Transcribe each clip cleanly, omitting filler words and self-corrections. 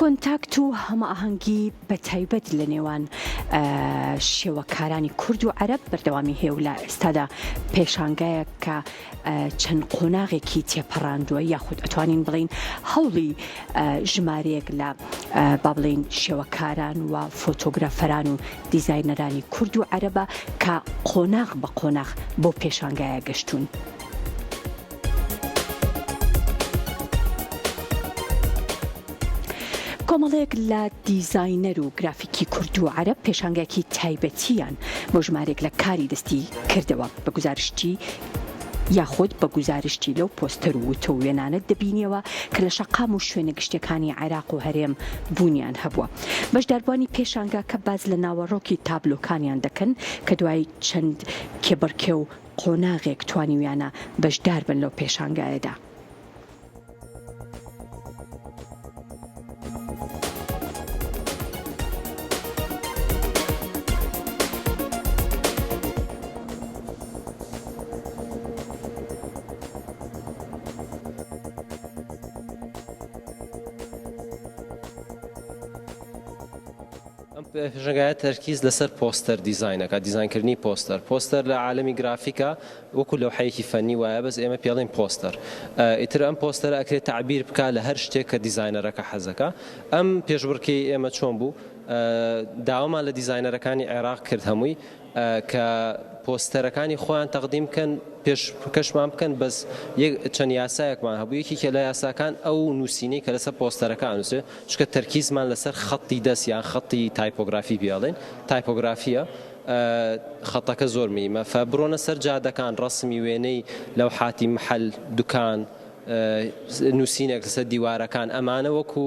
کۆنتاکت و هەماهەنگی بە تایبەت لە نێوان شێوەکارانی کورد و عەرەب بەردەوامی هەیە و لە ئێستادا پێشانگایە کە چەند قۆناغێکی تێپەڕاندووە یاخود ئەتوانین بڵین هەوڵی ژمارەیەک لە با بڵین شێوەکاران و فۆتۆگرافەران و دیزاینەرانی کورد و عەرەبە کە قۆناغ بە قۆناغ بۆ پێشانگایە گەشتوون. کۆمەڵێک لە دیزاینەر و گرافیکی کورد و عەرەب پێشانگایەکی تایبەتیان بۆ ژمارێک لە کاری دەستی کردەوە بە گزارشتی یاخود بە گزارشتی لەو پۆستەر و وتە و وێنانە دەبینیەوە کە لە شەقام و شوێنە گشتەکانی عێراق و هەرێم بوونیان هەبووە. بەشداربوانی پێشانگا کە باز لە ناوەڕۆکی تابلۆکانیان دەکەن کە دوای چەند کێبڕکێ و قۆناغێک توانیویانە بەشدار بن لەو پێشانگایەدا. پێشنگایە تەرکیز لەسەر پۆستەر دیزاینەکە دیزاینکردنی پۆستەر لە عالەمی گرافیکا وەکو لەوحەیەکی فەنی وایە بەس ئێمە پێڵین پۆستەر ئیتر ئەم پۆستەرە ئەکرێت تعبیر بکە لە هەر شتێک کە دیزاینەرەکە حەزەکە. ئەم پێشبڕکێی ئێمە چۆن بوو داوامان لە دیزاینەرەکانی عێراق کرد هەمووی کە پۆستەرەکانی خۆیان تەقدیم بکەن پێشکەشمان بکەن بەس چەند یاسایەکمان هەبوو یەکی کە لە یاساکان ئەو نووسینەی کە لەسەر پۆستەرەکان نووسێ چکە تەرکیزمان لەسەر خەڵی دەست یان خەڵی تایپۆگرافی بیاڵێن تایپۆگرافیە خەتەکە زۆر میمە بڕۆنە سەر جادەکان ڕەسمی وێنەی لەوحاتی محەل دوکان نووسینێک لەسەر دیوارەکان ئەمانە وەکو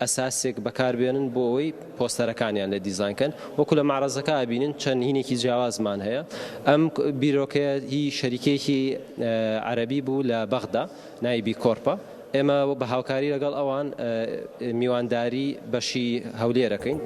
ئەساسێک بەکاربێنن بۆ ئەوەی پۆستەرەکانیان لە دیزاینکەن وەکو لە معرەزەکە ئابینن چەند هینێکی جیاوازمان هەیە. ئەم بیرۆکەیە هی شەریکێکی عەرەبی بوو لە بەغدا نایبی کۆرپە. ئێمە بە هاوکاری لەگەڵ ئەوان میوانداری بەشی هەولێرەکەین.